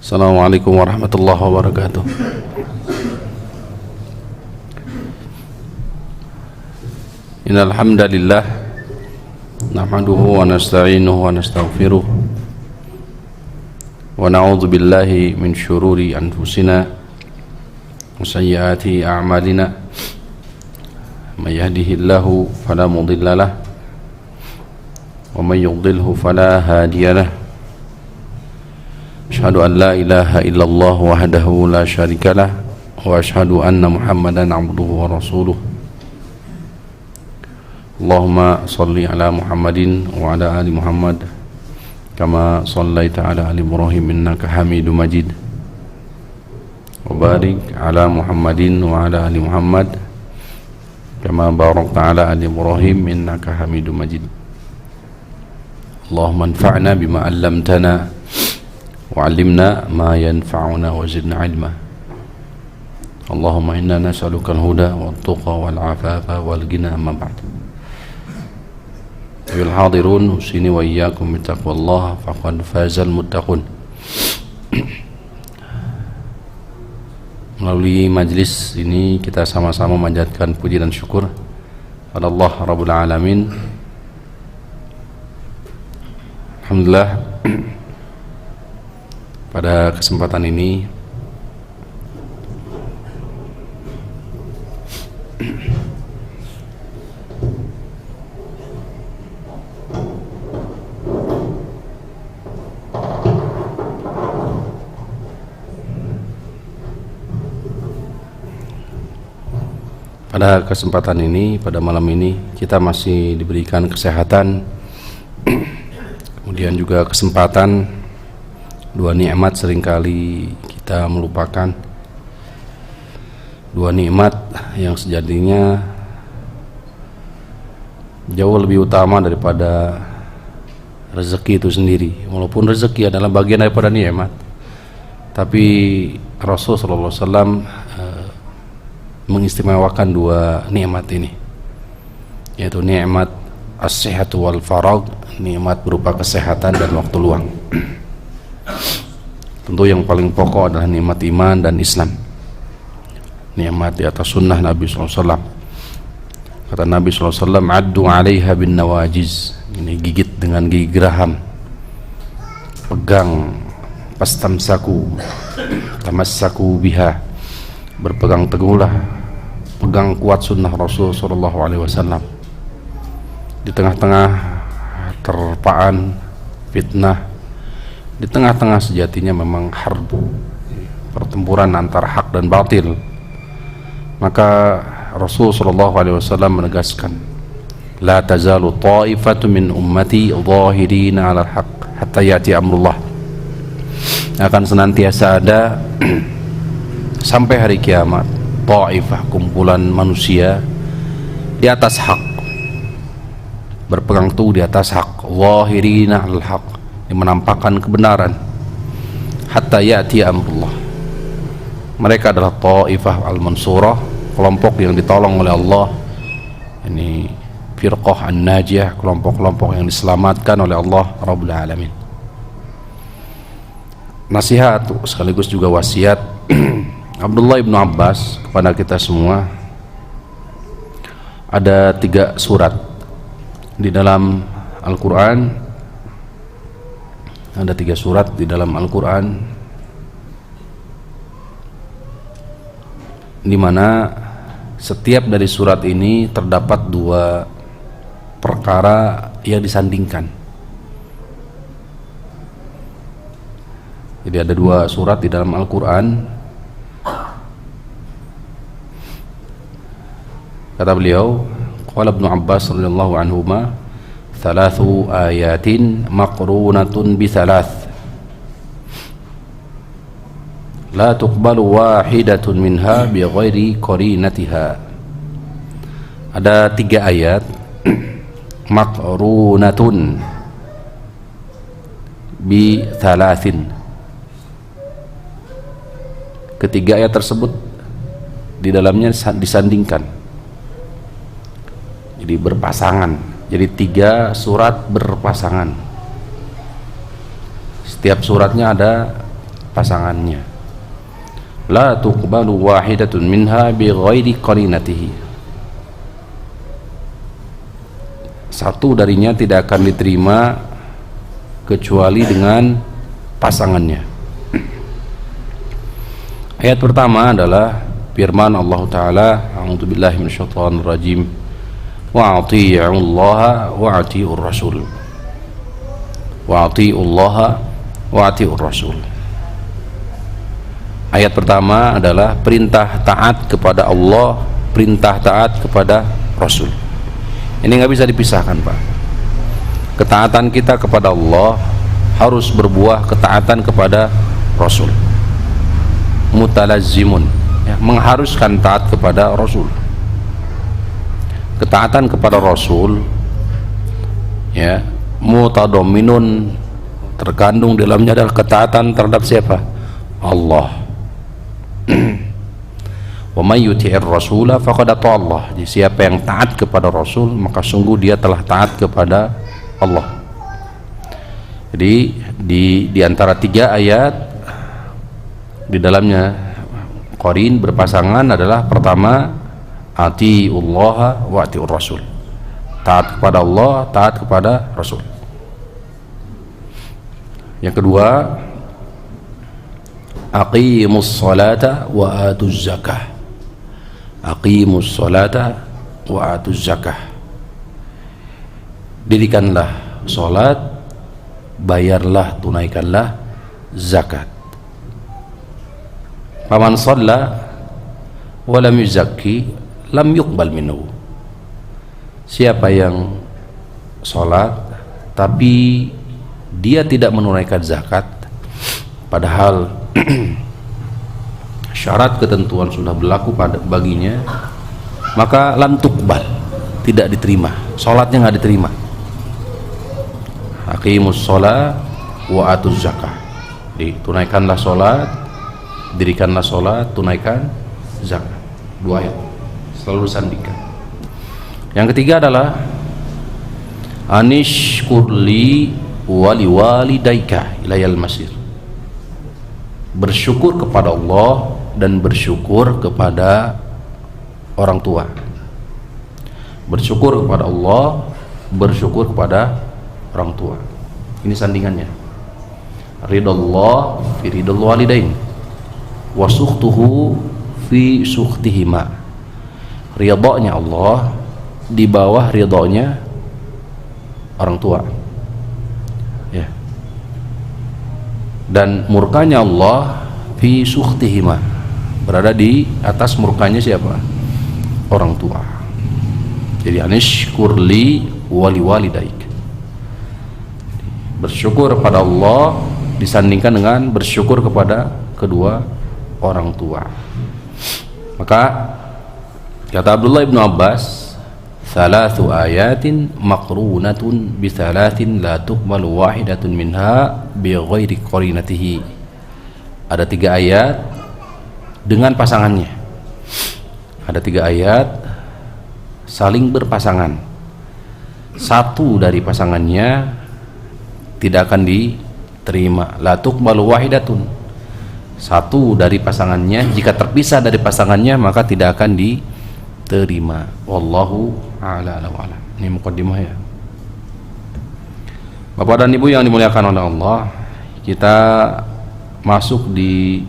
Assalamualaikum warahmatullahi wabarakatuh. Innal hamdalillah nahmaduhu wa nasta'inuhu wa nastaghfiruh wa na'udzu billahi min syururi anfusina wa sayyiati a'malina. May yahdihillahu fala mudilla lahu wa may yudlilhu fala hadiya lahu. Asyhadu an la ilaha illallah wahdahu la syarika lah wa asyhadu anna Muhammadan abduhu wa rasuluh. Allahumma salli ala Muhammadin wa ala ali Muhammad kama sallaita ala ali Ibrahim innaka Hamidum Majid. Wa barik ala Muhammadin wa ala ali Muhammad kama barakta ala ali Ibrahim innaka Hamidum Majid. Allahumma anfa'na bima 'allamtana wa'allimna ma yanfa'una wa zidna ilma. Allahumma inna nas'aluka al-huda wat-tuqa wal-'afafa wal-ghina amma ba'd. Ayuhal hadirun, usini wa iyyakum bittaqwallah faqad fazal muttaqun. Melalui majlis ini kita sama-sama memanjatkan puji dan syukur pada Allah Rabbul Alamin. Alhamdulillah, pada kesempatan ini pada malam ini kita masih diberikan kesehatan, kemudian juga kesempatan. Dua nikmat seringkali kita melupakan, dua nikmat yang sejatinya jauh lebih utama daripada rezeki itu sendiri. Walaupun rezeki adalah bagian daripada nikmat, tapi Rasulullah SAW mengistimewakan dua nikmat ini, yaitu nikmat as-sihhatu wal faragh, nikmat berupa kesehatan dan waktu luang. Tentu yang paling pokok adalah nikmat iman dan Islam, nikmat di atas sunnah Nabi SAW. Kata Nabi SAW, addu 'alaiha bin nawajiz, ini gigit dengan gigi geraham, pegang, pastamsaku tamassaku biha, berpegang teguhlah, pegang kuat sunnah Rasul SAW. Di tengah-tengah terpaan fitnah, di tengah-tengah sejatinya memang harbu, pertempuran antara hak dan batil, maka Rasul SAW menegaskan, la tazalu ta'ifatu min ummati zahirina 'alal haq hatta ya'ti amrullah. Akan senantiasa ada sampai hari kiamat ta'ifah, kumpulan manusia di atas hak, berpegang teguh di atas hak, zahirina 'alal haq, yang menampakkan kebenaran, hatta ya'ti amrullah. Mereka adalah ta'ifah al-mansurah, kelompok yang ditolong oleh Allah. Ini firqah an-najiyah, kelompok-kelompok yang diselamatkan oleh Allah Rabbul Alamin. Nasihat sekaligus juga wasiat Abdullah ibnu Abbas kepada kita semua. Ada 3 surat di dalam Al-Quran, ada 3 surat di dalam Al-Quran di mana setiap dari surat ini terdapat 2 perkara yang disandingkan. Jadi ada 2 surat di dalam Al-Quran. Kata beliau, qala Ibnu Abbas radhiyallahu anhuma, thalathu ayatin maqrunatun bi thalath la tuqbalu wahidatun minha bi ghairi qarinatiha. Ada 3 ayat maqrunatun bi thalathin. Ketiga ayat tersebut di dalamnya disandingkan, jadi berpasangan. Jadi 3 surat berpasangan. Setiap suratnya ada pasangannya. La tuqbalu wahidatun minha bighairi qarinatihi. Satu darinya tidak akan diterima kecuali dengan pasangannya. Ayat pertama adalah firman Allah Ta'ala, a'udzubillahi minasyaitonir rajim, wa atii'ullaha wa atii'ur rasul, wa atii'ullaha wa atii'ur rasul. Ayat pertama adalah perintah taat kepada Allah, perintah taat kepada Rasul. Ini nggak bisa dipisahkan, Pak. Ketaatan kita kepada Allah harus berbuah ketaatan kepada Rasul. Mutalazzimun, ya, mengharuskan taat kepada Rasul. Ketaatan kepada Rasul, ya, mutadamminun, terkandung dalamnya adalah ketaatan terhadap siapa? Allah. Wa may yuti'ir rasula faqad ata'a Allah. Jadi siapa yang taat kepada Rasul, maka sungguh dia telah taat kepada Allah. Jadi di antara 3 ayat di dalamnya qarin berpasangan adalah pertama atiullaha wa atiur rasul. Taat kepada Allah, taat kepada Rasul. Yang kedua, aqimus salata wa atuz zakah. Aqimus salata wa atuz zakah. Dirikanlah salat, bayarlah, tunaikanlah zakat. Faman shalla wa lam yuzakki lam yuqbal minhu. Siapa yang salat tapi dia tidak menunaikan zakat, padahal syarat ketentuan sudah berlaku baginya, maka lam tuqbal, tidak diterima, salatnya nggak diterima. Aqimus shalah wa atuz zakah. Ditunaikanlah salat, dirikanlah salat, tunaikan zakat. 2 ayat selalu disandingkan. Yang ketiga adalah anishkurli wali walidaika ilayal masir. Bersyukur kepada Allah dan bersyukur kepada orang tua. Bersyukur kepada Allah, bersyukur kepada orang tua. Ini sandingannya. Ridallah fi ridal walidain wa sukhtuhu fi sukhtihima. Ridhonya Allah di bawah ridhonya orang tua, ya. Dan murkanya Allah fi sukhtihima, berada di atas murkanya siapa? Orang tua. Jadi anishkurli wali walidaik. Bersyukur kepada Allah disandingkan dengan bersyukur kepada kedua orang tua. Maka kata Abdullah ibnu Abbas, thalathu ayatin maqrunatun bi thalathin la tuqbalu wahidatun minha bi ghairi qarinatihi. Ada 3 ayat dengan pasangannya. Ada 3 ayat saling berpasangan. Satu dari pasangannya tidak akan diterima. La tuqbalu wahidatun. Satu dari pasangannya jika terpisah dari pasangannya maka tidak akan diterima. Wallahu a'la wa a'lam. Ini mukaddimah, ya. Bapak dan Ibu yang dimuliakan oleh Allah, kita masuk di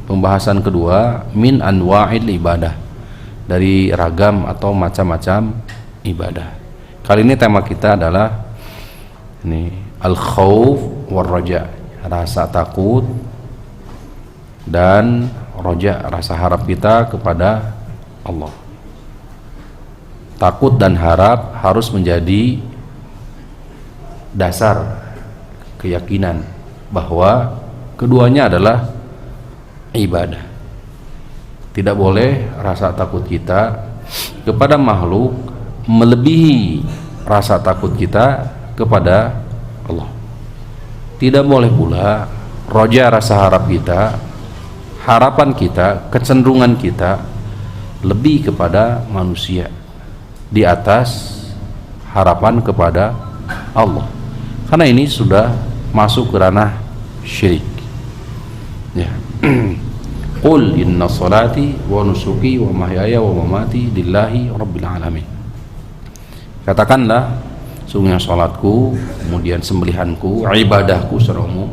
pembahasan kedua, min anwa'il ibadah, dari ragam atau macam-macam ibadah. Kali ini tema kita adalah ini al-khauf war raja, rasa takut dan roja, rasa harap kita kepada Allah. Takut dan harap harus menjadi dasar keyakinan bahwa keduanya adalah ibadah. Tidak boleh rasa takut kita kepada makhluk melebihi rasa takut kita kepada Allah. Tidak boleh pula roja, rasa harap kita, harapan kita, kecenderungan kita lebih kepada manusia di atas harapan kepada Allah, karena ini sudah masuk ke ranah syirik. Ya. Qul inna salati wa nusuki wa mahyaya wa mamati lillahi rabbil alamin. Katakanlah, sungguhnya salatku, kemudian sembelihanku, ibadahku secara umum,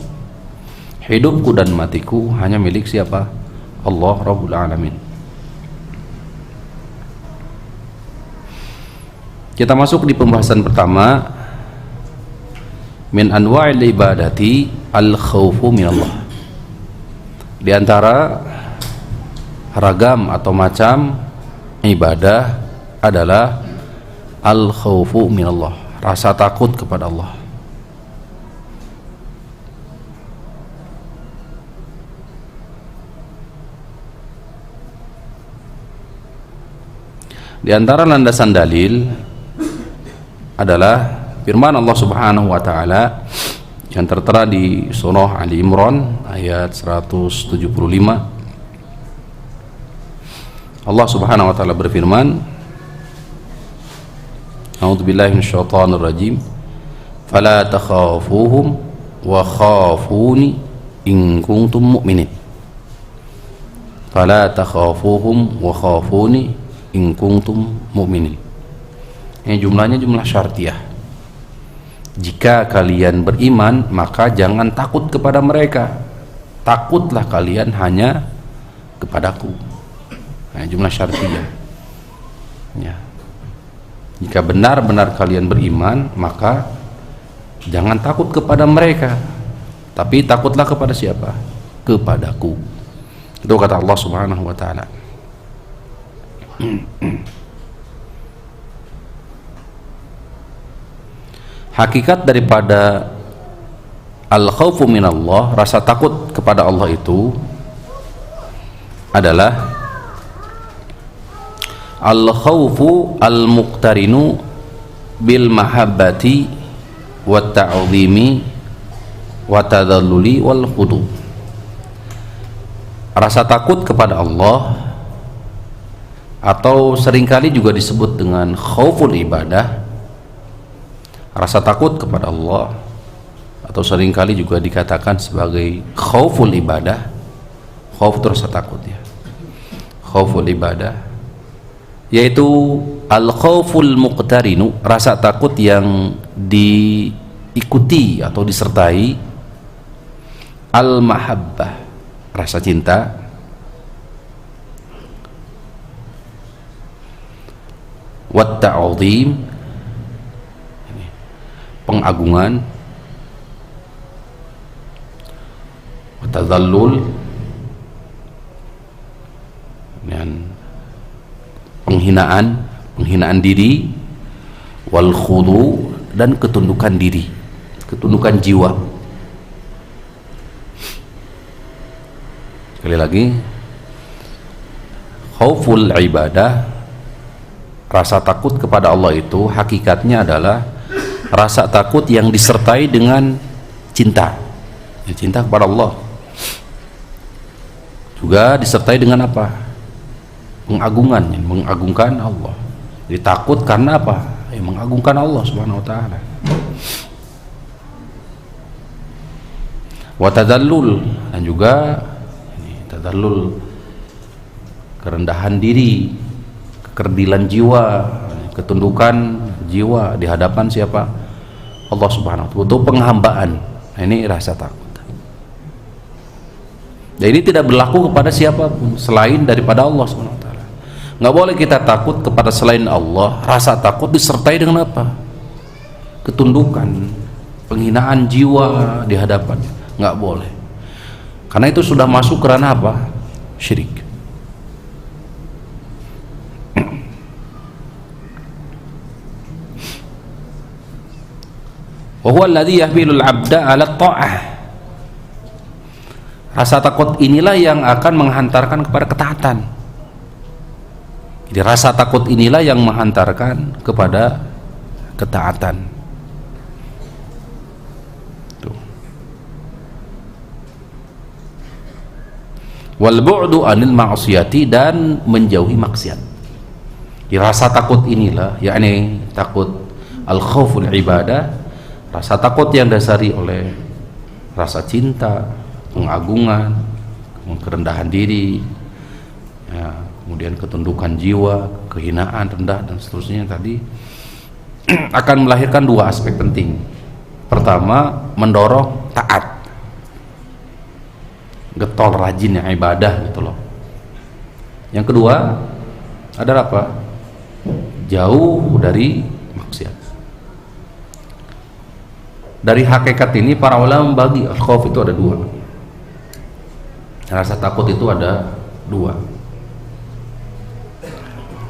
hidupku dan matiku hanya milik siapa? Allah Rabbul Alamin. Kita masuk di pembahasan pertama, min anwa'il ibadati al-khawfu minallah. Di antara ragam atau macam ibadah adalah al-khawfu minallah, rasa takut kepada Allah. Di antara landasan dalil adalah firman Allah Subhanahu wa taala yang tertera di surah Ali Imran ayat 175. Allah Subhanahu wa taala berfirman, A'udzubillahi minasyaitonir rajim. Fala takhafuhum wa khafuni in kuntum mu'minin. Fala takhafuhum wa khafuni in kuntum mu'minin. Ini jumlahnya jumlah syartiyah. Jika kalian beriman, maka jangan takut kepada mereka. Takutlah kalian hanya kepadaku. Nah, jumlah syartiyah. Ya. Jika benar-benar kalian beriman, maka jangan takut kepada mereka, tapi takutlah kepada siapa? Kepadaku. Itu kata Allah Subhanahu wa taala. Hakikat daripada al-khawfu minallah, rasa takut kepada Allah itu adalah al-khawfu al-muqtarinu bil mahabbati wat ta'zimi wa tadalluli wal khudu. Rasa takut kepada Allah, atau seringkali juga disebut dengan khauful ibadah, rasa takut kepada Allah, atau seringkali juga dikatakan sebagai khauful ibadah. Khauf itu rasa takut, ya. Khauful ibadah yaitu al-khauful muqtarinu, rasa takut yang diikuti atau disertai al-mahabbah, rasa cinta, wat ta'zim, pengagungan, wa tadallul, dan penghinaan diri, wal khudu, dan ketundukan diri, ketundukan jiwa. Sekali lagi, khauful ibadah, rasa takut kepada Allah itu hakikatnya adalah rasa takut yang disertai dengan cinta, ya, cinta kepada Allah. Juga disertai dengan apa? Pengagungan, mengagungkan Allah. Jadi takut karena apa? Ya, mengagungkan Allah Subhanahu wa taala. Wa tadallul, dan juga ini tadallul, kerendahan diri, kekerdilan jiwa, ketundukan jiwa di hadapan siapa? Allah Subhanahu wa taala. Untuk penghambaan. Nah, ini rasa takut. Dan ini tidak berlaku kepada siapapun selain daripada Allah Subhanahu wa taala. Nggak boleh kita takut kepada selain Allah. Rasa takut disertai dengan apa? Ketundukan, penghinaan jiwa di hadapan. Nggak boleh, karena itu sudah masuk ke ranah apa? Syirik. Wa huwa alladhi yahmilul 'abda 'ala ta'ah. Rasa takut inilah yang akan menghantarkan kepada ketaatan. Jadi rasa takut inilah yang menghantarkan kepada ketaatan. Tuh. Wal bu'du 'anil ma'siyati, dan menjauhi maksiat. Jadi rasa takut inilah, yakni takut al-khauful ibadah, rasa takut yang dasari oleh rasa cinta, pengagungan, kerendahan diri, ya, kemudian ketundukan jiwa, kehinaan, rendah dan seterusnya tadi akan melahirkan dua aspek penting. Pertama, mendorong taat, getol rajin yang ibadah gitu loh. Yang kedua adalah apa? Jauh dari maksiat. Dari hakikat ini para ulama membagi al-khauf itu ada dua. Rasa takut itu ada dua.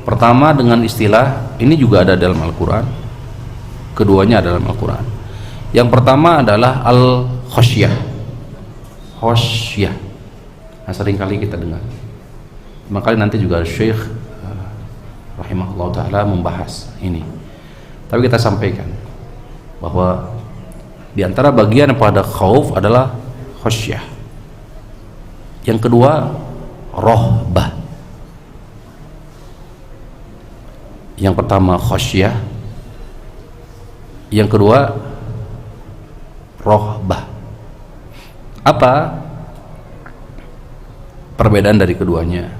Pertama dengan istilah, ini juga ada dalam Al-Quran, keduanya ada dalam Al-Quran. Yang pertama adalah al-khasyah. Khasyah. Nah, seringkali kita dengar. Makanya nanti juga Syekh rahimahullah ta'ala membahas ini. Tapi kita sampaikan bahwa di antara bagian pada khauf adalah khasyah. Yang kedua, rohbah. Yang pertama khasyah, yang kedua rohbah. Apa perbedaan dari keduanya?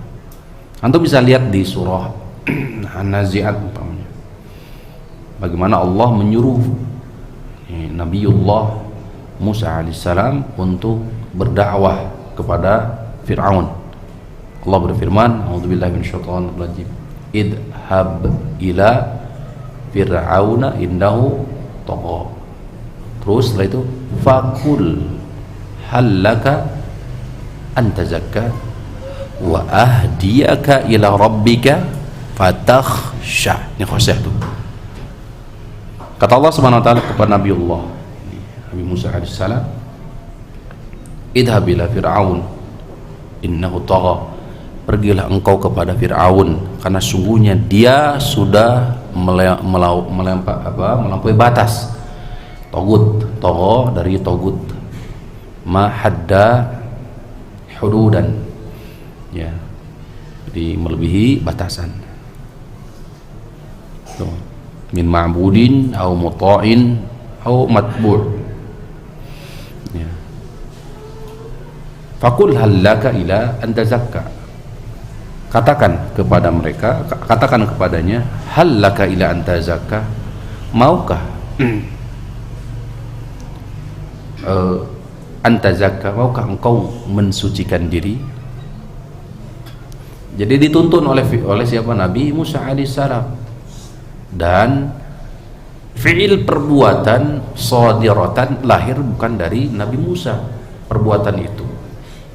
Antum bisa lihat di surah An-Nazi'at umpamanya, bagaimana Allah menyuruh Nabiullah Musa alaihissalam untuk berdakwah kepada Fir'aun. Allah berfirman, a'udzubillahi minasyaitonir rajim, idhab ila fir'auna innahu tagha. Terus setelah itu fakul hallaka anta zakka wa ahdiyaka ila rabbika fatakhsha. Ini khasyah tuh. Kata Allah Subhanahu wa taala kepada Nabiullah Nabi Musa alaihissalam, idhab ila fir'aun innahu tagha. Pergilah engkau kepada Fir'aun karena sungguhnya dia sudah melampaui batas. Togut, tagha dari togut, ma hadda hududan, ya, jadi melebihi batasan. Min ma'budin au muta'in au matbu', ya. Fakul hallaka ila an tazakka. Katakan kepada mereka, katakan kepadanya, hallaka ila an tazakka, maukah anta zakka, maukah engkau mensucikan diri? Jadi dituntun oleh siapa? Nabi Musa alaihissalam. Dan fi'il perbuatan shadiratan lahir bukan dari Nabi Musa. Perbuatan itu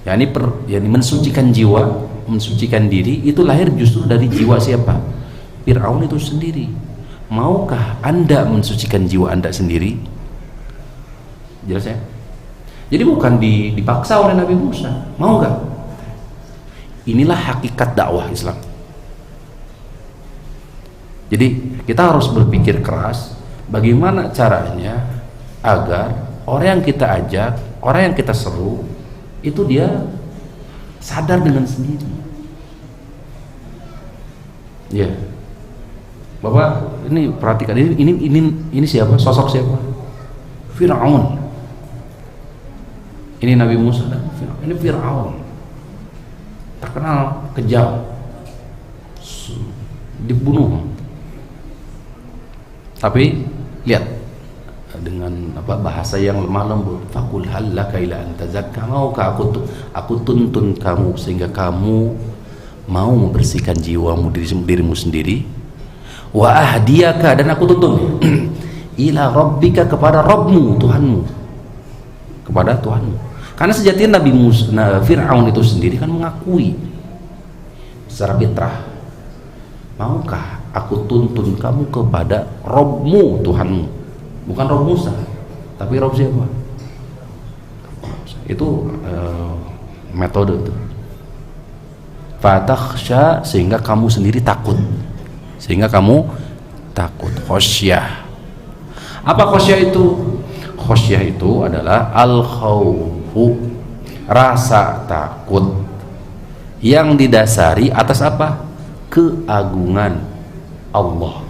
yakni mensucikan jiwa, mensucikan diri, itu lahir justru dari jiwa siapa? Fir'aun itu sendiri. Maukah Anda mensucikan jiwa Anda sendiri? Jelas ya? Jadi bukan dipaksa oleh Nabi Musa. Mau nggak? Inilah hakikat dakwah Islam. Jadi kita harus berpikir keras bagaimana caranya agar orang yang kita ajak, orang yang kita seru itu dia sadar dengan sendiri. Ya, Bapak ini perhatikan, ini siapa? Sosok siapa? Fir'aun. Ini Nabi Musa dan Fir'aun. Ini Fir'aun, terkenal kejam, dibunuh. Tapi lihat dengan bahasa yang lemah lembut, fakul hallaka ila an tazakka, maukah aku tuntun kamu sehingga kamu mau membersihkan jiwamu, dirimu sendiri, wa ahdiyaka, dan aku tuntun ila rabbika, kepada Rabbmu, Tuhanmu, kepada Tuhanmu. Karena sejatinya Nabi Musa, Fir'aun itu sendiri kan mengakui secara fitrah, maukah aku tuntun kamu kepada Rabbmu, Tuhanmu, bukan Rabb Musa, tapi Rabb siapa? Itu metode itu. Fatakhsha, sehingga kamu sendiri takut, khasyah. Apa khasyah itu? Khasyah itu adalah al-khawfu, rasa takut yang didasari atas apa? Keagungan Allah.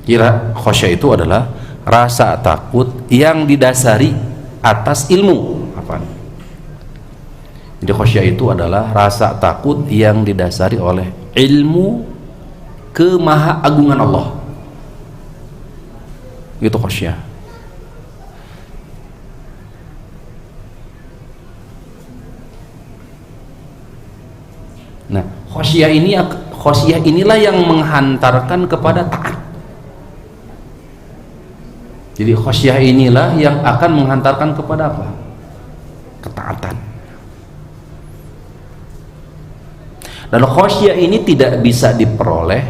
Kira khasyah itu adalah rasa takut yang didasari atas ilmu. Apa? Jadi khasyah itu adalah rasa takut yang didasari oleh ilmu kemahaagungan Allah. Itu khasyah. Nah, khasyah inilah yang menghantarkan kepada taat. Jadi khasyah inilah yang akan menghantarkan kepada apa? Ketaatan. Dan khasyah ini tidak bisa diperoleh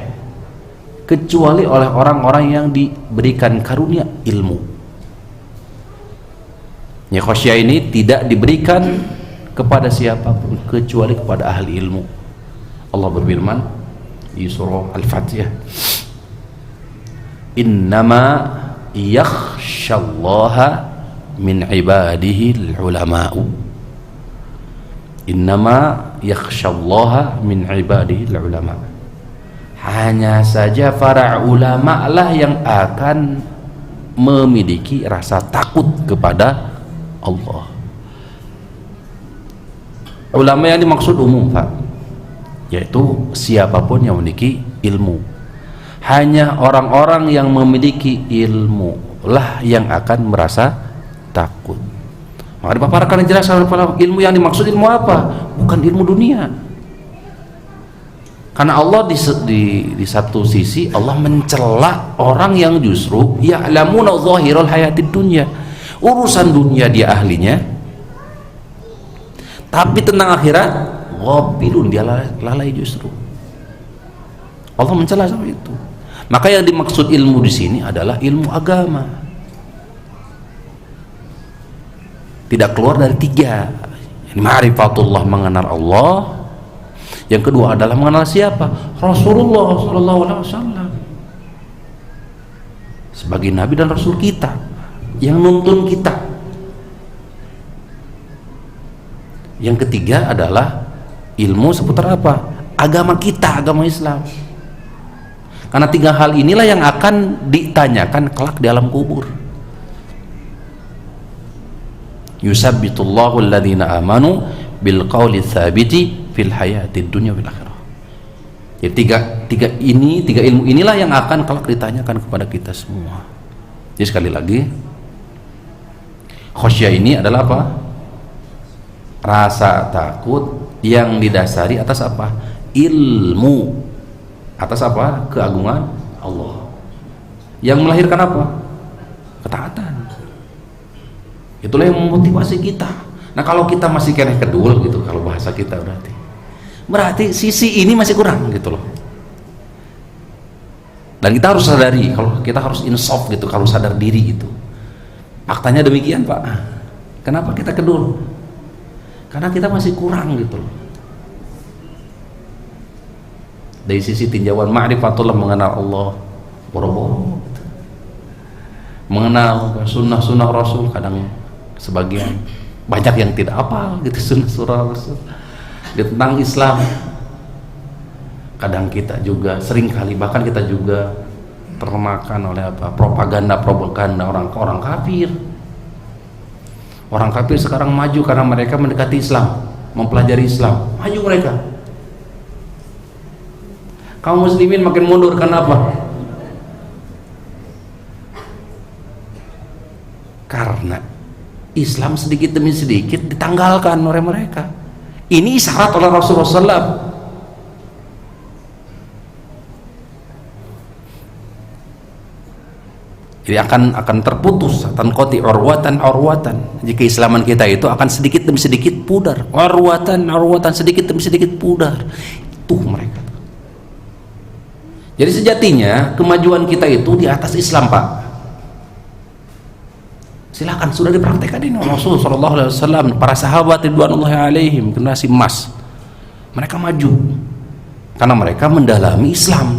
kecuali oleh orang-orang yang diberikan karunia ilmu. Ya, khasyah ini tidak diberikan kepada siapapun kecuali kepada ahli ilmu. Allah berfirman di surah Al-Fatihah, innama yakhsyallaha min ibadihi al-ulama'u. Innama yakhsyallaha min ibadihi al-ulama. Hanya saja para ulama lah yang akan memiliki rasa takut kepada Allah. Ulama yang dimaksud umum, Pak, yaitu siapapun yang memiliki ilmu. Hanya orang-orang yang memiliki ilmu lah yang akan merasa takut. Maka dipaparkan jelas ilmu yang dimaksud ilmu apa? Bukan ilmu dunia. Karena Allah di satu sisi Allah mencela orang yang justru ya'lamuna zahiral hayatid dunya. Urusan dunia dia ahlinya, tapi tentang akhirat ghafilun, dia lalai justru. Allah mencela sama itu. Maka yang dimaksud ilmu di sini adalah ilmu agama. Tidak keluar dari tiga. Ini ma'rifatullah, mengenal Allah. Yang kedua adalah mengenal siapa? Rasulullah sallallahu alaihi wasallam sebagai nabi dan rasul kita yang nuntun kita. Yang ketiga adalah ilmu seputar apa? Agama kita, agama Islam. Karena tiga hal inilah yang akan ditanyakan kelak di alam kubur. Yusabbitullahu alladhina amanu bil qawli tsabiti fil hayatid dunya wal akhirah. Jadi tiga ilmu inilah yang akan kelak ditanyakan kepada kita semua. Jadi sekali lagi, khasyah ini adalah apa? Rasa takut yang didasari atas apa? Ilmu. Atas apa? Keagungan Allah. Yang melahirkan apa? Ketaatan. Itulah yang memotivasi kita. Nah, kalau kita masih keneh kedul gitu, kalau bahasa kita berarti sisi ini masih kurang gitu loh. Dan kita harus sadari, kalau kita harus insaf gitu, kalau sadar diri itu. Faktanya demikian, Pak. Kenapa kita kedul? Karena kita masih kurang gitu loh. Dari sisi tinjauan ma'rifatullah, mengenal Allah boro-boro gitu. Mengenal sunnah-sunnah Rasul, kadang sebagian banyak yang tidak hafal gitu sunnah Rasul. Tentang Islam kadang kita juga seringkali, bahkan kita juga termakan oleh apa? propaganda orang kafir. Orang kafir sekarang maju karena mereka mendekati Islam, mempelajari Islam, maju mereka. Kaum muslimin makin mundur. Kenapa? Karena Islam sedikit demi sedikit ditanggalkan oleh mereka. Ini isyarat oleh Rasulullah SAW. Jadi akan terputus, akan qati urwatan. Jadi keislaman kita itu akan sedikit demi sedikit pudar. Urwatan sedikit demi sedikit pudar. Itu mereka. Jadi sejatinya kemajuan kita itu di atas Islam, Pak. Silakan, sudah dipraktekkan ini Rasul sallallahu alaihi wasallam, para sahabat ridwanullahi alaihim, generasi emas. Mereka maju karena mereka mendalami Islam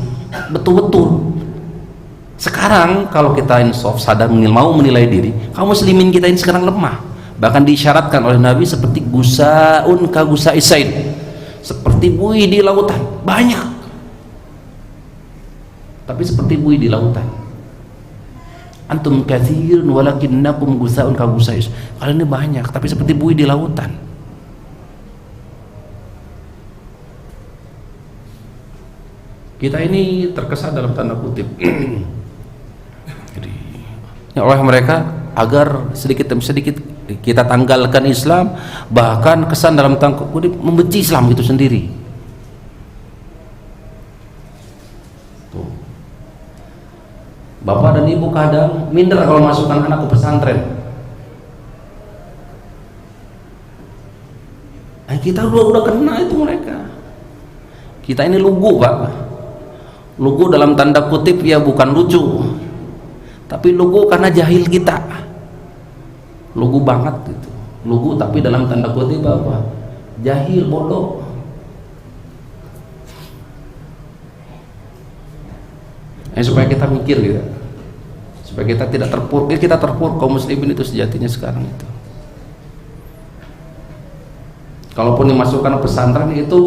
betul-betul. Sekarang kalau kita insaf, sadar, mau menilai diri, kaum muslimin kita ini sekarang lemah. Bahkan disyaratkan oleh Nabi seperti gusaun ka gusa'is said, seperti buih di lautan, banyak. Tapi seperti buih di lautan. Antum katsirun walakinnakum gusaun ka gusa'is. Kalian ini banyak tapi seperti buih di lautan. Kita ini terkesan dalam tanda kutip jadi, oleh mereka agar sedikit demi sedikit kita tanggalkan Islam, bahkan kesan dalam tanda kutip membenci Islam itu sendiri. Tuh. Bapak dan ibu kadang minder kalau masukkan anak ke pesantren. Kita udah kena itu mereka. Kita ini lugu, Pak. Lugu dalam tanda kutip ya, bukan lucu, tapi lugu karena jahil kita. Lugu banget gitu. Lugu tapi dalam tanda kutip apa? Jahil, bodoh. Supaya kita mikir gitu, supaya kita tidak terpuruk. Kita terpuruk, kaum muslimin itu sejatinya sekarang itu. Kalaupun dimasukkan ke pesantren itu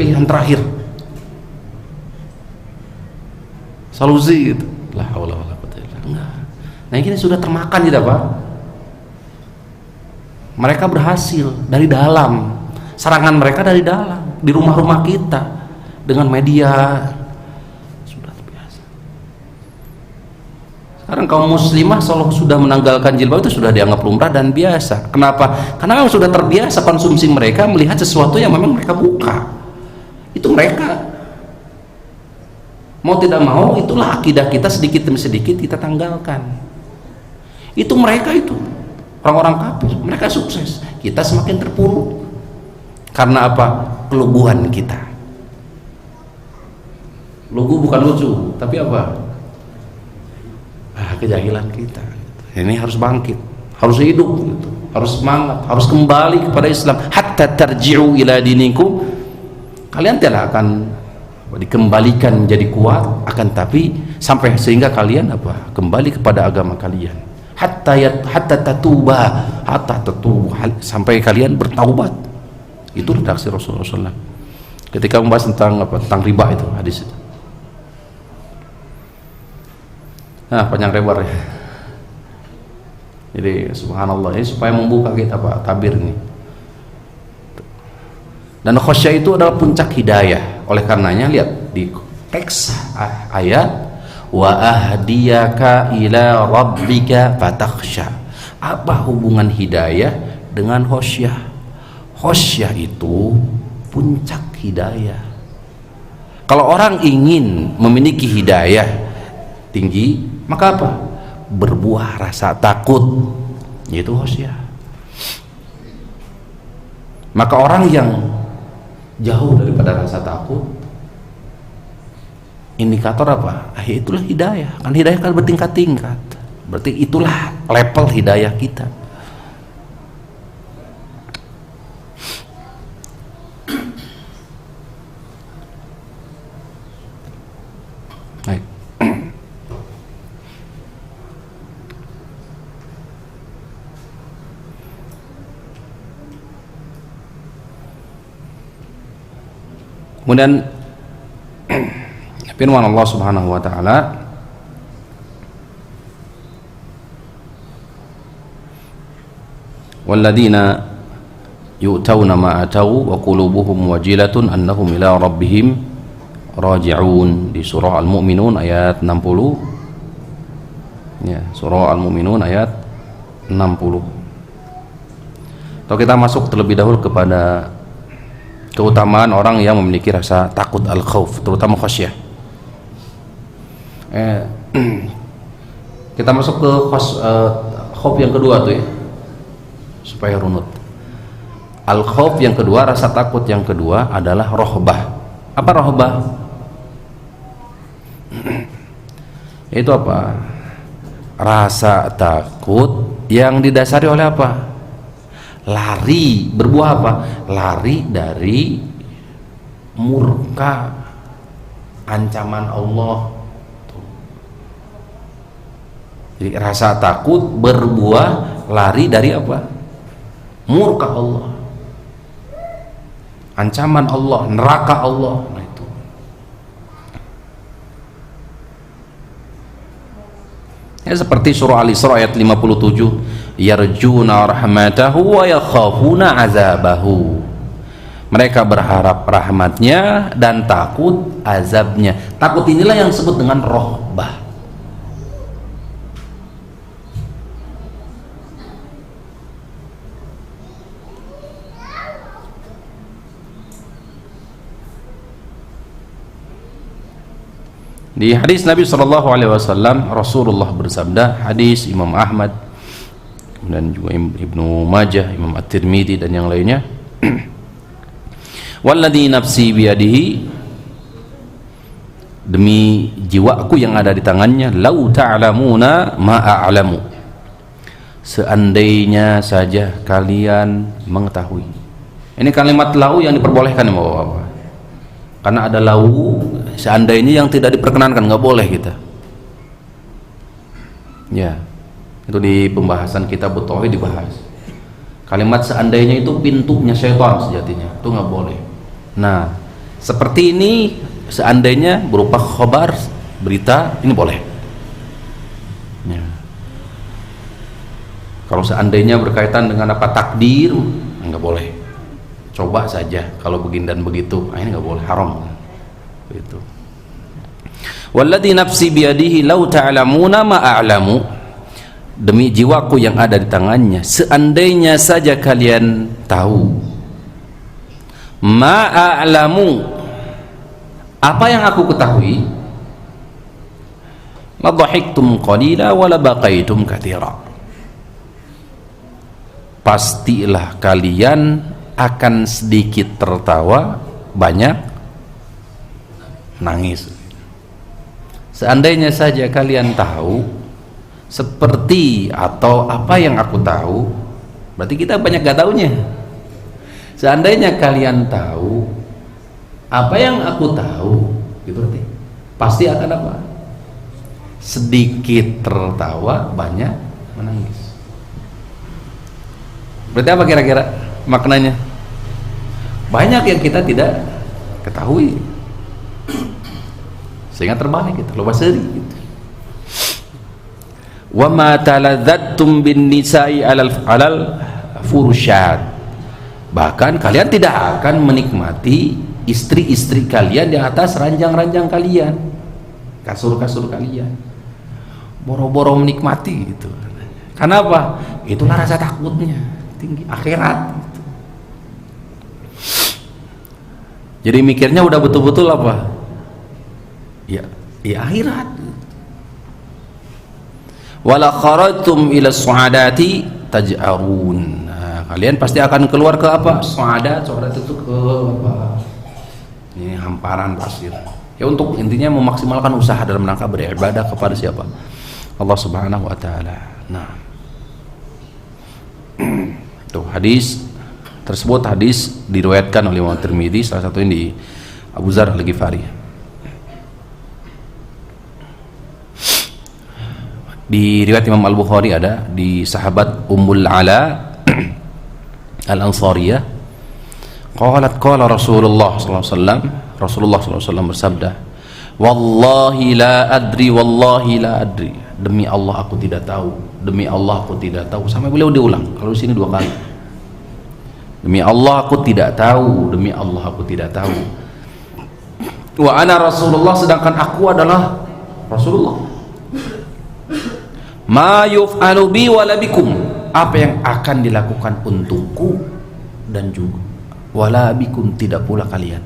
pilihan terakhir, solusi gitu. La haula wala quwwata illa billah. Nah ini sudah termakan kita, Pak. Mereka berhasil dari dalam, serangan mereka dari dalam, di rumah-rumah kita dengan media. Sudah biasa. Sekarang kaum muslimah kalau sudah menanggalkan jilbab itu sudah dianggap lumrah dan biasa. Kenapa? Karena memang sudah terbiasa konsumsi mereka melihat sesuatu yang memang mereka buka. Itu mereka. Mau tidak mau, itulah akidah kita, sedikit demi sedikit kita tanggalkan. Itu mereka itu orang-orang kafir, mereka sukses, kita semakin terpuruk. Karena apa? Keluguan kita. Lugu bukan lucu, tapi apa? Kejahilan kita. Ini harus bangkit, harus hidup gitu. Harus semangat, harus kembali kepada Islam. Hatta tarji'u ila dinikum. Kalian tidak akan dikembalikan menjadi kuat, akan tapi sampai sehingga kalian apa? Kembali kepada agama kalian. Hatta tatuba, sampai kalian bertaubat. Itu redaksi Rasulullah SAW ketika membahas tentang apa? Tentang riba itu hadis itu. Nah, panjang lebar ya. Jadi subhanallah, ini supaya membuka kita Pak tabir ini. Dan khasyah itu adalah puncak hidayah. Oleh karenanya lihat di teks ayat, wa ahdiyaka ila rabbika fatakhsha. Apa hubungan hidayah dengan khasyah? Khasyah itu puncak hidayah. Kalau orang ingin memiliki hidayah tinggi, maka apa? Berbuah rasa takut, yaitu khasyah. Maka orang yang jauh daripada rasa takut, indikator apa? Itulah hidayah. Kan hidayah kan bertingkat-tingkat. Berarti itulah level hidayah kita. Baik. Kemudian firman Allah Subhanahu wa taala, walladzina yu'tawna ma atau wa qulubuhum wajilatun annahum ila rabbihim raji'un, di surah Al-Mu'minun ayat 60 ya, surah Al-Mu'minun ayat 60. Kalau kita masuk terlebih dahulu kepada keutamaan orang yang memiliki rasa takut al-khauf, terutama khasyah. Kita masuk ke khauf yang kedua tuh ya, supaya runut. Al-khauf yang kedua, rasa takut yang kedua adalah rohbah. Apa rohbah? Itu apa? Rasa takut yang didasari oleh apa? Lari, berbuah apa? Lari dari murka, ancaman Allah. Jadi rasa takut berbuah lari dari apa? Murka Allah, ancaman Allah, neraka Allah. Nah itu. Ya, seperti surah Al-Isra ayat 57, yarjuna rahmatahu wa yakhafuna azabahu. Mereka berharap rahmatnya dan takut azabnya. Takut inilah yang disebut dengan rohbah. Di hadis Nabi SAW, Rasulullah bersabda, hadis Imam Ahmad dan juga Ibnu Majah, Imam At-Tirmidzi dan yang lainnya, walladzi nafsi biyadihi, demi jiwaku yang ada di tangannya, lau ta'lamuna ma a'lamu, seandainya saja kalian mengetahui. Ini kalimat lau yang diperbolehkan ya Bapak-bapak, karena ada lau seandainya yang tidak diperkenankan, nggak boleh kita. Ya, itu di pembahasan kitab tauhid dibahas. Kalimat seandainya itu pintunya syaitan sejatinya, itu nggak boleh. Nah, seperti ini seandainya berupa khabar, berita, ini boleh. Ya. Kalau seandainya berkaitan dengan apa takdir, nggak boleh. Coba saja kalau begini dan begitu, ini nggak boleh, haram. Itu. Walladzi nafsi biyadihi law ta'lamuna ma a'lamu, demi jiwaku yang ada di tangannya, seandainya saja kalian tahu ma a'lamu, apa yang aku ketahui, la dhahiktum qalila wa la baqaitum katsira, pastilah kalian akan sedikit tertawa, banyak nangis. Seandainya saja kalian tahu seperti atau apa yang aku tahu, berarti kita banyak gak taunya. Seandainya kalian tahu apa yang aku tahu, itu berarti pasti akan apa? Sedikit tertawa, banyak menangis. Berarti apa kira-kira maknanya? Banyak yang kita tidak ketahui, sehingga terbalik gitu, loba seri gitu. Wa ma taladzattum bin nisa'i alal furusyat, bahkan kalian tidak akan menikmati istri-istri kalian di atas ranjang-ranjang kalian, kasur-kasur kalian, boro-boro menikmati gitu. Kenapa? Itulah rasa takutnya tinggi akhirat gitu. Jadi mikirnya udah betul-betul apa? Ya akhirat. Wala kharajtum ila su'adati taj'arun. Nah, kalian pasti akan keluar ke apa? Su'adat itu ke apa? Ini hamparan pasir. Ya untuk intinya memaksimalkan usaha dalam rangka beribadah kepada siapa? Allah Subhanahu wa taala. Nah. Tuh hadis tersebut hadis diriwayatkan oleh Imam Tirmidzi, salah satunya di Abu Dzar Al-Ghifari. Di riwayat Imam Al-Bukhari ada di sahabat Ummul Ala Al-Ansariyah, qalat qala Rasulullah sallallahu alaihi wasallam, Rasulullah sallallahu alaihi wasallam bersabda, wallahi la adri, wallahi la adri, demi Allah aku tidak tahu, demi Allah aku tidak tahu. Sampai beliau diulang, kalau di sini 2 kali. Demi Allah aku tidak tahu, demi Allah aku tidak tahu. Wa ana Rasulullah, sedangkan aku adalah Rasulullah. Ma yuf'alu bi wala bikum, apa yang akan dilakukan untukku dan juga wala bikum, tidak pula kalian.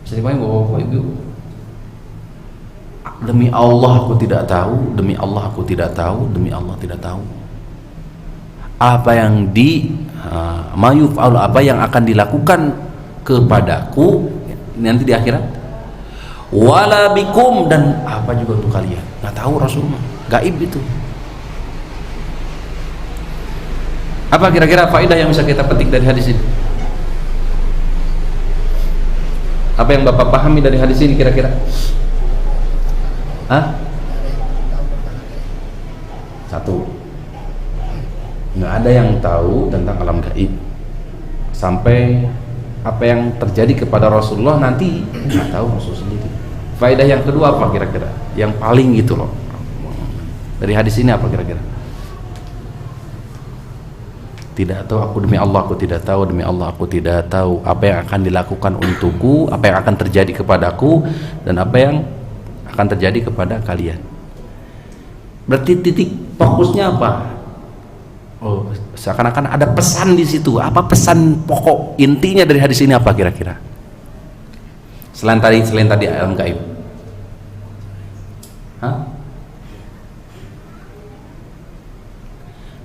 Bisa dipahami Bapak Ibu? Demi Allah aku tidak tahu, demi Allah aku tidak tahu, demi Allah tidak tahu. Apa yang ma yuf'alu, apa yang akan dilakukan kepadaku nanti di akhirat, wala bikum, dan apa juga untuk kalian. Nggak tahu Rasulullah, gaib itu. Apa kira-kira faedah yang bisa kita petik dari hadis ini? Apa yang Bapak pahami dari hadis ini kira-kira? Hah? Satu, nggak ada yang tahu tentang alam gaib sampai apa yang terjadi kepada Rasulullah nanti nggak tahu Rasul sendiri. Faedah yang kedua apa kira-kira? Yang paling gitu loh dari hadis ini apa kira-kira? Tidak tahu, aku demi Allah aku tidak tahu, demi Allah aku tidak tahu apa yang akan dilakukan untukku, apa yang akan terjadi kepadaku, dan apa yang akan terjadi kepada kalian. Berarti titik fokusnya apa? Oh, seakan-akan ada pesan di situ. Apa pesan pokok intinya dari hadis ini apa kira-kira? Selain tadi alam gaib. Hah?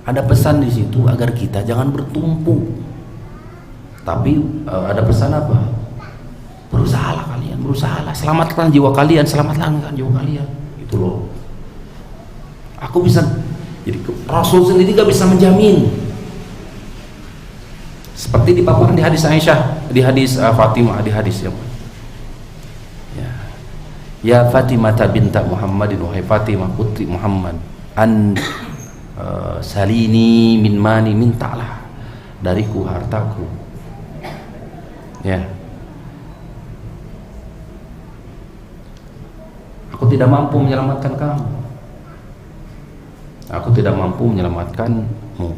Ada pesan di situ agar kita jangan bertumpu. Tapi ada pesan apa? Berusahalah kalian, berusahalah, selamatkan jiwa kalian, selamatkan jiwa kalian. Itu loh. Aku bisa, jadi Rasul sendiri gak bisa menjamin. Seperti dipaparkan di hadis Aisyah, di hadis Fatimah, di hadis yang ya Fatimah binta Muhammadin, wahai Fatimah putri Muhammad, salini min mani, mintalah dariku hartaku. Ya, aku tidak mampu menyelamatkan kamu, aku tidak mampu menyelamatkanmu.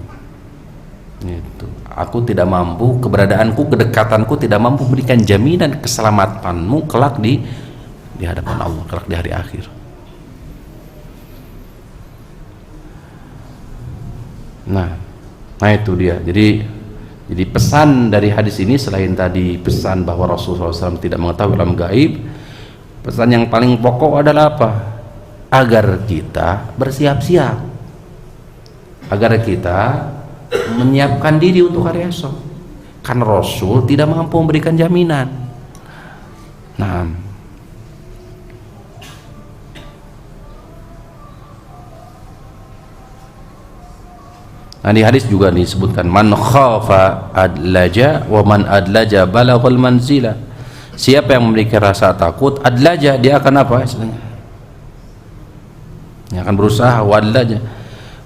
Itu, aku tidak mampu, keberadaanku, kedekatanku tidak mampu memberikan jaminan keselamatanmu kelak di hadapan Allah, kelak di hari akhir. Nah itu dia. Jadi pesan dari hadis ini, selain tadi pesan bahwa Rasulullah SAW tidak mengetahui alam gaib, pesan yang paling pokok adalah apa? Agar kita bersiap-siap, agar kita menyiapkan diri untuk hari esok. Karena Rasul tidak mampu memberikan jaminan. Nah di hadis juga disebutkan, man khafa adlaja wa man adlaja balaghal manzila. Siapa yang memiliki rasa takut, adlaja, dia akan apa istilahnya? Dia akan berusaha, wa adlaja.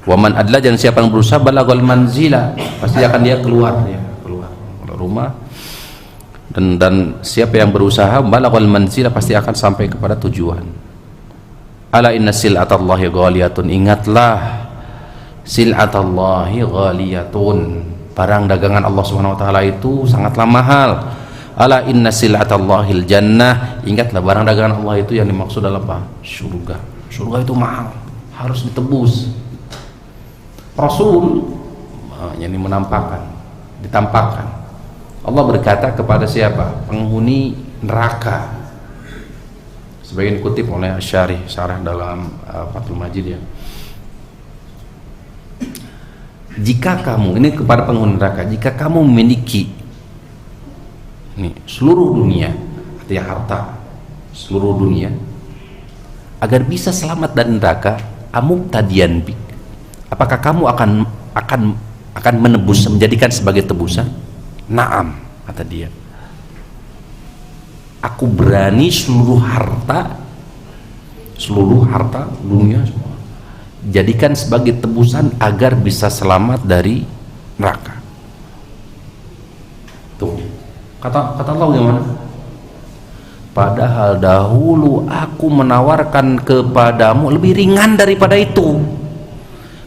Wa man adlaja, dan siapa yang berusaha, balaghal manzila, pasti akan dia keluar rumah. Dan siapa yang berusaha, balaghal manzila, pasti akan sampai kepada tujuan. Ala inna sil'atallahi ghaliyatun, ingatlah, sil'atallahi ghaliyatun, barang dagangan Allah Subhanahu wa taala itu sangatlah mahal. Ala inna sil'atallahil jannah, ingatlah barang dagangan Allah itu yang dimaksud adalah apa? Surga. Surga itu mahal, harus ditebus. Rasul yang ditampakkan. Allah berkata kepada siapa? Penghuni neraka. Sebagian dikutip oleh Syarah dalam Fathul Majid ya. Jika kamu, ini kepada penghuni neraka, jika kamu memiliki seluruh dunia, artinya harta seluruh dunia, agar bisa selamat dari neraka, amubtadiyan bik, apakah kamu akan menebus, menjadikan sebagai tebusan? Naam, kata dia, aku berani seluruh harta dunia semua jadikan sebagai tebusan agar bisa selamat dari neraka. Tuh, kata Allah gimana? Padahal dahulu aku menawarkan kepadamu lebih ringan daripada itu.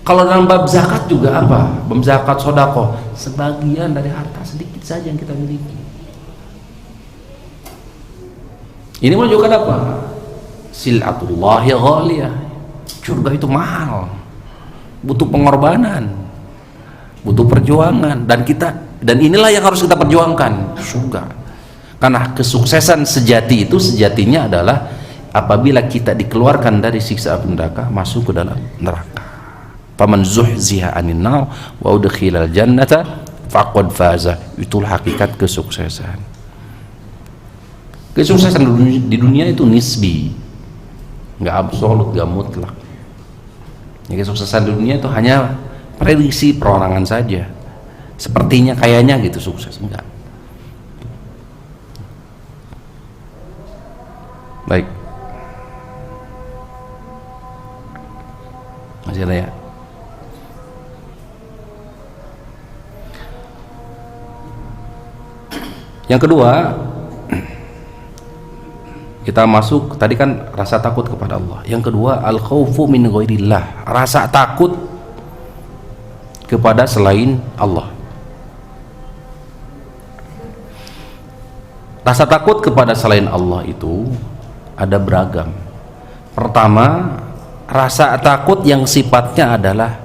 Kalau dalam bab zakat juga apa? Bab zakat sodako, sebagian dari harta sedikit saja yang kita miliki. Ini menunjukkan apa? Sil'atullahi ghaliyah. Surga itu mahal, butuh pengorbanan, butuh perjuangan, dan inilah yang harus kita perjuangkan, surga. Karena kesuksesan sejati itu sejatinya adalah apabila kita dikeluarkan dari siksa api neraka, masuk ke dalam neraka. Faman zuhziha 'anil nar wa udkhilal jannata faqad faza. Itulah hakikat kesuksesan. Kesuksesan di dunia itu nisbi, nggak absolut, nggak mutlak. Ya, kesuksesan di dunia itu hanya prediksi perorangan saja. Sepertinya, kayaknya gitu sukses, enggak. Baik, masih ada ya? Yang kedua, kita masuk tadi kan rasa takut kepada Allah. Yang kedua, al khaufu min ghairillah, rasa takut kepada selain Allah. Rasa takut kepada selain Allah itu ada beragam. Pertama, rasa takut yang sifatnya adalah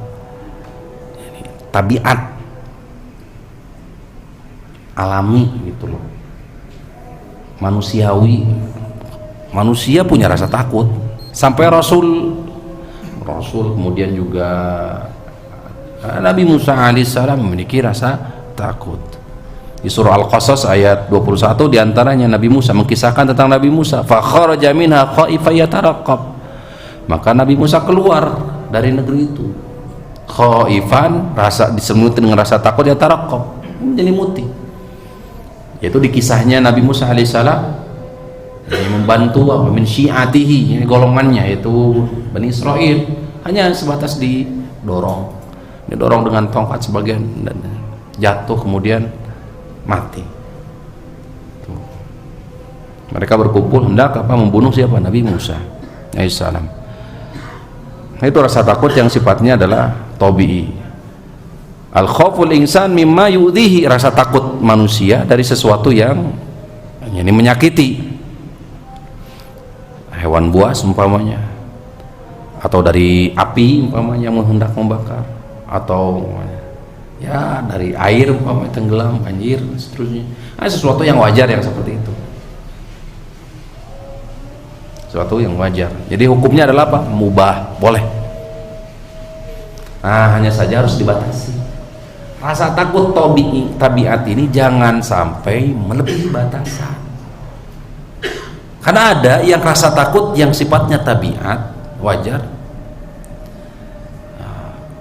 tabiat alami gitu loh, manusiawi. Manusia punya rasa takut, sampai Rasul kemudian juga Nabi Musa alaihissalam memiliki rasa takut. Di surah Al-Qasas ayat 21 diantaranya Nabi Musa mengkisahkan tentang Nabi Musa, fa kharaja minha khaifan yataraqqab, maka Nabi Musa keluar dari negeri itu khaifan, rasa diselimuti dengan rasa takut, yataraqqab, menyelimuti. Yaitu di kisahnya Nabi Musa alaihissalam membantu min syi'atihi, ini golongannya yaitu Bani Israel, hanya sebatas didorong dengan tongkat sebagian dan jatuh kemudian mati. Tuh. Mereka berkumpul hendak membunuh siapa? Nabi Musa alaihissalam. Nah, itu rasa takut yang sifatnya adalah tabi'i. Al khauful insan mimma yu'dhihi, rasa takut manusia dari sesuatu yang ini menyakiti, hewan buas umpamanya, atau dari api umpamanya yang hendak membakar, atau ya dari air umpamanya tenggelam, banjir, seterusnya. Nah, sesuatu yang wajar yang seperti itu, sesuatu yang wajar. Jadi hukumnya adalah apa? Mubah, boleh. Nah, hanya saja harus dibatasi. Rasa takut tabiat ini jangan sampai melebihi batasan. Karena ada yang rasa takut yang sifatnya tabiat wajar,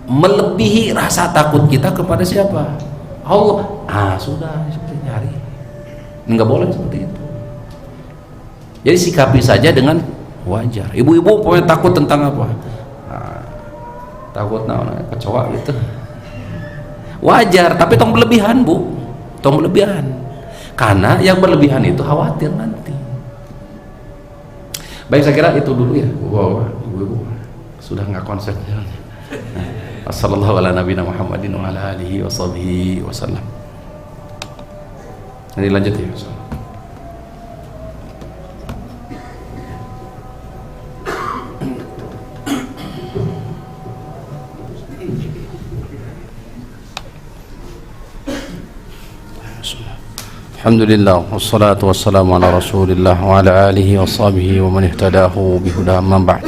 melebihi rasa takut kita kepada siapa? Allah. Sudah seperti nyari, nggak boleh seperti itu. Jadi sikapi saja dengan wajar. Ibu-ibu pokoknya takut tentang apa? Takut kecoa gitu, wajar, tapi tong berlebihan, Bu, tong berlebihan. Karena yang berlebihan itu khawatir nanti. Baik, saya kira itu dulu ya, ibu-ibu sudah nggak konsen. Wassallallahu ala nabiyina Muhammadin wa ala alihi wa sahbihi wasallam. Nanti lanjut ya. Alhamdulillah, wassalatu wassalamu ala rasulillah wa ala alihi wa sahbihi wa man ihtadahu bihuda, amma ba'd.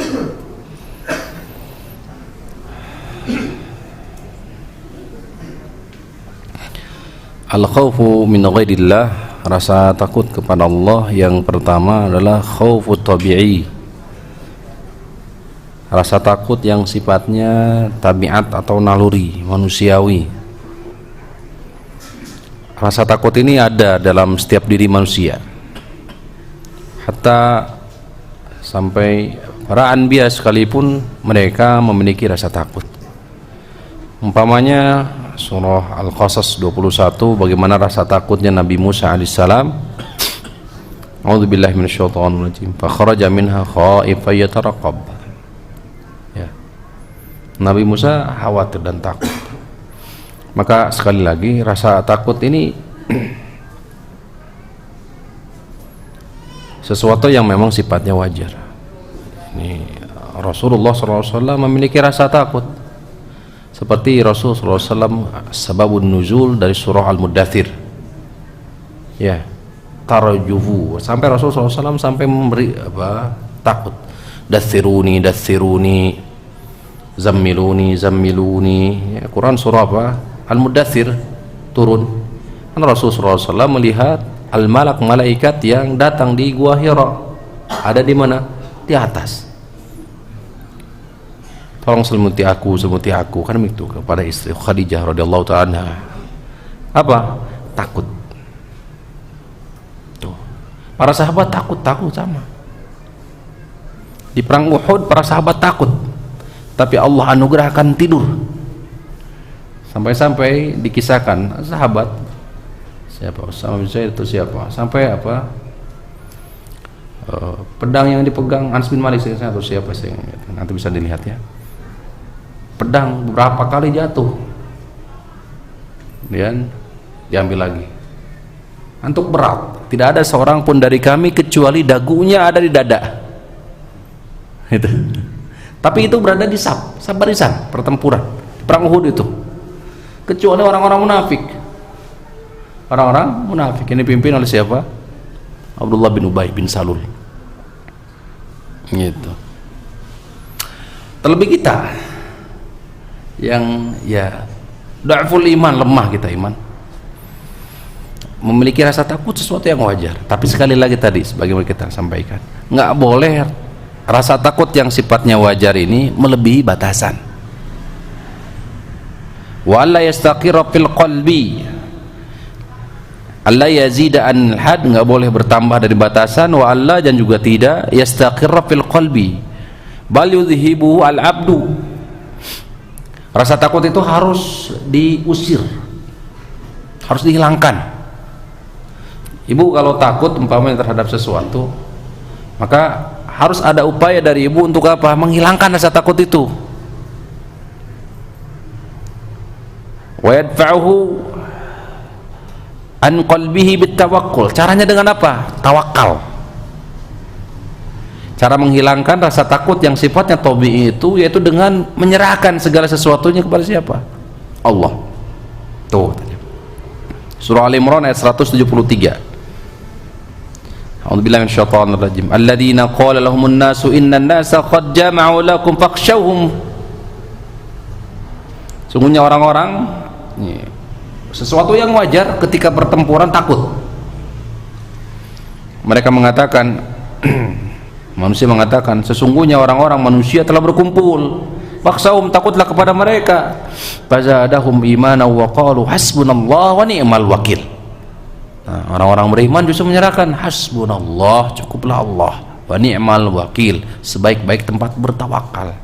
Al-khawfu min ghairillah, rasa takut kepada Allah yang pertama adalah khawfu tabi'i, rasa takut yang sifatnya tabiat atau naluri, manusiawi. Rasa takut ini ada dalam setiap diri manusia, hatta sampai para anbiya sekalipun mereka memiliki rasa takut. Umpamanya surah Al-Qasas 21, bagaimana rasa takutnya Nabi Musa alaihissalam. A'udzubillahi minasyaitonir rajim. Fa kharaja minha khaifan yataraqqab. Ya. Nabi Musa khawatir dan takut. Maka sekali lagi rasa takut ini sesuatu yang memang sifatnya wajar. Ini Rasulullah SAW memiliki rasa takut, seperti Rasulullah SAW sababun nuzul dari surah Al-Muddathir, ya, tarjufu, sampai Rasulullah SAW sampai memberi takut, dathiruni zammiluni, ya, Quran surah Al-Muddathir turun. Kan Rasulullah SAW melihat al-malak, malaikat yang datang di Gua Hira. Ada di mana? Di atas. Tolong selimuti aku, kan itu kepada istri Khadijah radhiyallahu ta'ala. Apa? Takut. Tuh. Para sahabat takut sama. Di perang Uhud para sahabat takut, tapi Allah anugerahkan tidur. Sampai-sampai dikisahkan sahabat siapa, Usama bin Zaid itu siapa, sampai pedang yang dipegang Anas bin Malik atau siapa sih, nanti bisa dilihat ya, pedang beberapa kali jatuh kemudian diambil lagi. Antuk berat, tidak ada seorang pun dari kami kecuali dagunya ada di dada. Itu. Tapi itu berada di saf barisan pertempuran perang Uhud itu. Kecuali orang-orang munafik. Orang-orang munafik ini dipimpin oleh siapa? Abdullah bin Ubay bin Salul. Gitu. Terlebih kita yang ya dhaful iman, lemah kita iman, memiliki rasa takut sesuatu yang wajar. Tapi sekali lagi tadi sebagaimana kita sampaikan, nggak boleh rasa takut yang sifatnya wajar ini melebihi batasan. Wa alla yastaqirra fil qalbi, alla yazida anil had, nggak boleh bertambah dari batasan. Wa alla, dan juga tidak yastaqirra fil qalbi bal yudhibu al abdu, rasa takut itu harus diusir, harus dihilangkan. Ibu kalau takut umpamanya terhadap sesuatu, maka harus ada upaya dari ibu untuk apa? Menghilangkan rasa takut itu. Wa yadfa'uhu an qalbihi bitawakkul. Caranya dengan apa? Tawakal. Cara menghilangkan rasa takut yang sifatnya tabi'i itu yaitu dengan menyerahkan segala sesuatunya kepada siapa? Allah. Tuh. Surah Al-Imran ayat 173. A'udzubillahi minasyaitonir rajim. Alladzina qala lahumun nasu innan nasa qad jama'u lakum fakhshawhum. Sungguhnya orang-orang, sesuatu yang wajar ketika pertempuran takut. Mereka mengatakan manusia mengatakan sesungguhnya orang-orang manusia telah berkumpul, fakhshawhum, takutlah kepada mereka. Fazadahum imanan wa qalu hasbunallahu wa ni'mal wakil. Nah, orang-orang beriman justru menyerahkan, hasbunallah, cukuplah Allah, wa ni'mal wakil, sebaik-baik tempat bertawakal.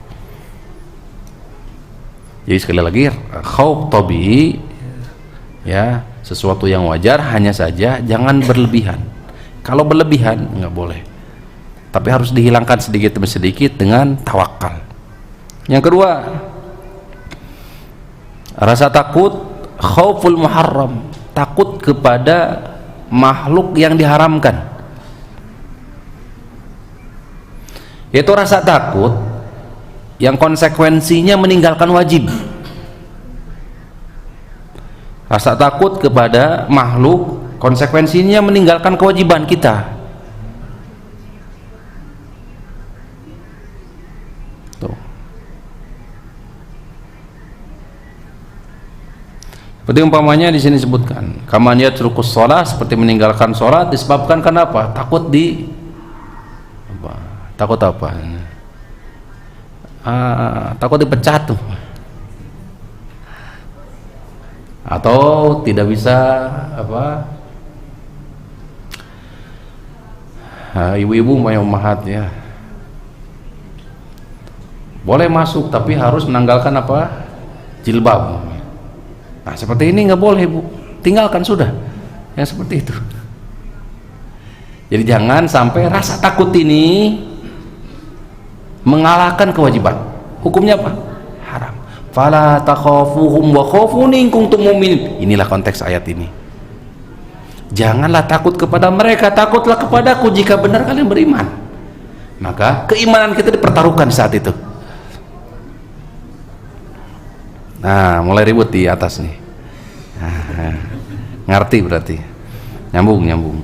Jadi sekali lagi, khauf tabi'i, ya, sesuatu yang wajar, hanya saja jangan berlebihan. Kalau berlebihan nggak boleh, tapi harus dihilangkan sedikit demi sedikit dengan tawakal. Yang kedua, rasa takut khauful muharram, takut kepada makhluk yang diharamkan, yaitu rasa takut yang konsekuensinya meninggalkan wajib. Rasa takut kepada makhluk konsekuensinya meninggalkan kewajiban kita. Tuh. Seperti umpamanya di sini disebutkan, kaman yatrukus shalah, seperti meninggalkan sholat disebabkan kenapa? Takut apa? Takut apa? Takut dipecat tuh. Atau tidak bisa apa? Ibu-ibu mau ummahat ya. Boleh masuk tapi harus menanggalkan apa? Jilbab. Nah, seperti ini nggak boleh, Bu. Tinggalkan sudah. Yang seperti itu. Jadi jangan sampai rasa takut ini mengalahkan kewajiban. Hukumnya apa? Haram. Fala takhafuhum wa khafuni in kuntum mu'minin. Inilah konteks ayat ini. Janganlah takut kepada mereka, takutlah kepadaku jika benar kalian beriman. Maka keimanan kita dipertaruhkan saat itu. Nah, mulai ribut di atas nih. Ngerti berarti. Nyambung.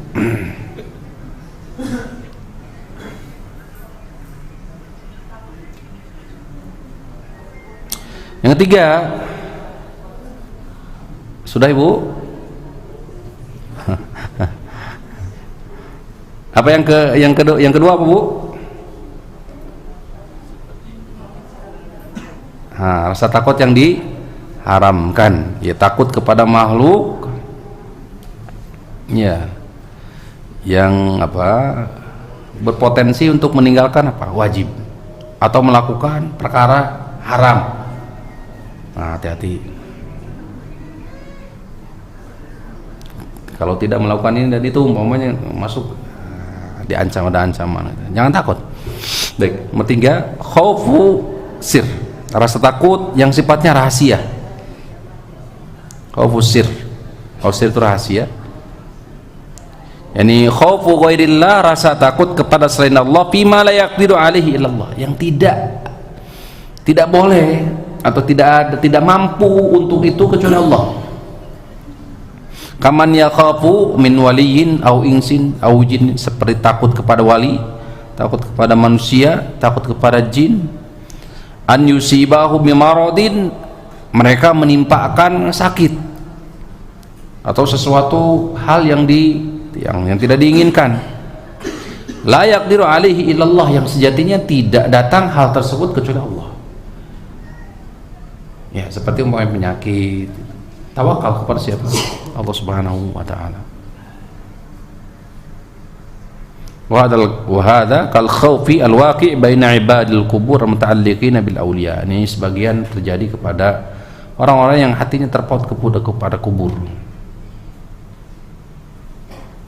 Yang ketiga, sudah Ibu? Apa yang kedua apa, Bu? Rasa takut yang diharamkan, ya, takut kepada makhluk ya yang apa? Berpotensi untuk meninggalkan apa? Wajib atau melakukan perkara haram. Nah, hati-hati. Kalau tidak melakukan ini dan itu umpamanya masuk diancam, ada ancaman. Jangan takut. Baik, nomor 3, khaufu sir, rasa takut yang sifatnya rahasia. Khaufus sir. Khaufus sir itu rahasia. Yani khaufu ghairillah, rasa takut kepada selain Allah, fima la yaqdiru alaihi illallah, yang tidak boleh atau tidak mampu untuk itu kecuali Allah. Kaman yakhafu min waliyin au insin au jin, seperti takut kepada wali, takut kepada manusia, takut kepada jin. An yusibahu bimaradin, mereka menimpakan sakit atau sesuatu hal yang tidak diinginkan. La yaqdiru alaihi illallah, yang sejatinya tidak datang hal tersebut kecuali Allah. Ya, seperti umpamanya penyakit, tawakal kepada siapa? Allah Subhanahu wa taala. Wa hadza kal khaufi al waqi' baina ibadil qubur muta'alliqina bil awliya. Ini sebagian terjadi kepada orang-orang yang hatinya terpaut kepada kubur.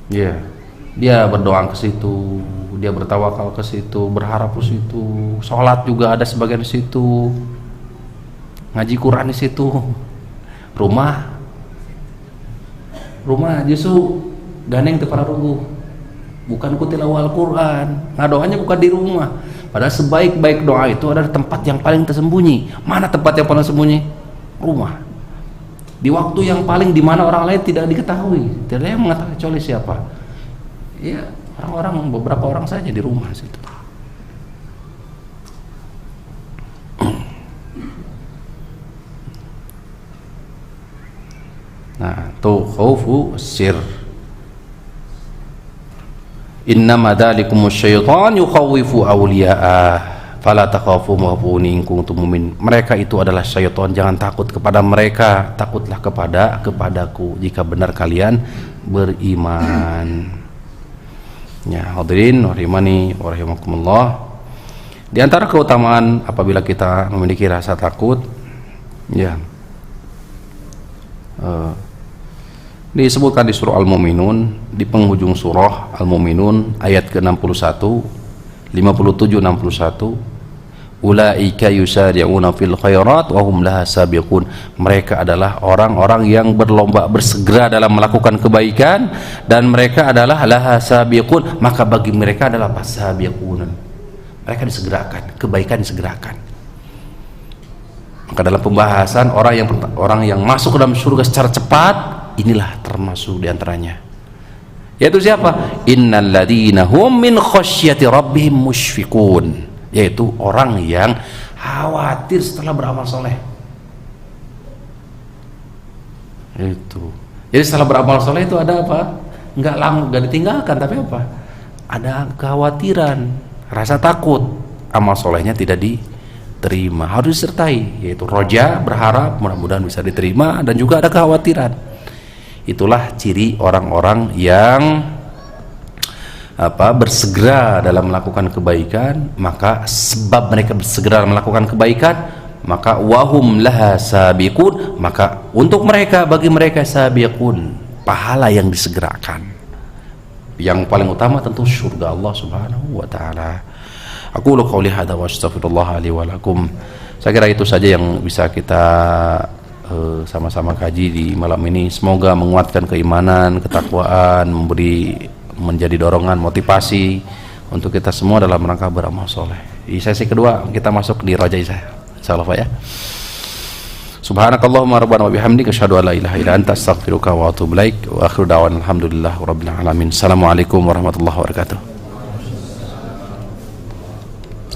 Ya, dia berdoa ke situ, dia bertawakal ke situ, berharap ke situ, sholat juga ada sebagian di situ, ngaji Quran di situ, rumah justru gandeng para rugu, bukan kutilawal Quran, doanya bukan di rumah. Padahal sebaik-baik doa itu ada tempat yang paling tersembunyi. Mana tempat yang paling sembunyi? Rumah. Di waktu yang paling dimana orang lain tidak diketahui, tidak ada yang mengetahui kecuali siapa? Ya, orang-orang, beberapa orang saja di rumah situ. Nah, tuh khaufu sir. Innama dzalikumus syaitan yukhawifu awliya'ah fala takhafu maghfuni in kuntum mu'min. Mereka itu adalah syaitan, jangan takut kepada mereka, takutlah kepadaku jika benar kalian beriman. Ya, hadirin rahimani wa rahimakumullah. Di antara keutamaan apabila kita memiliki rasa takut, ya, disebutkan di surah Al-Mu'minun, di penghujung surah Al-Mu'minun ayat ke-61, 57-61, ulaika yusari'una fil khairat wa hum laha sabiqun. Mereka adalah orang-orang yang berlomba, bersegera dalam melakukan kebaikan, dan mereka adalah laha sabiqun, maka bagi mereka adalah sabiqun, mereka disegerakan, kebaikan disegerakan. Maka dalam pembahasan orang yang masuk ke dalam surga secara cepat, inilah termasuk diantaranya, yaitu siapa? Innal ladina hum min khasyati rabbihim musyfiqun, yaitu orang yang khawatir setelah beramal soleh. Itu. Jadi setelah beramal soleh itu ada apa? Enggak ditinggalkan, tapi apa? Ada kekhawatiran, rasa takut amal solehnya tidak diterima, harus disertai, yaitu roja, berharap mudah-mudahan bisa diterima, dan juga ada kekhawatiran. Itulah ciri orang-orang yang bersegera dalam melakukan kebaikan. Maka sebab mereka bersegera melakukan kebaikan, maka wahum laha sabiqun, maka untuk mereka, bagi mereka sabiqun, pahala yang disegerakan. Yang paling utama tentu surga Allah Subhanahu wa taala. Aku qouli hadza wa astaghfirullah li wa lakum. Saya kira itu saja yang bisa kita sama-sama kaji di malam ini. Semoga menguatkan keimanan, ketakwaan, menjadi dorongan, motivasi untuk kita semua dalam rangka beramal soleh. Di sesi kedua kita masuk di Raja insyaallah Pak ya. Subhanakallahumma rabbana wa bihamdika asyhadu an la ilaha illa anta astaghfiruka wa atubu ilaik wa akhiru da'wana alhamdulillahi rabbil alamin. Assalamualaikum warahmatullahi wabarakatuh.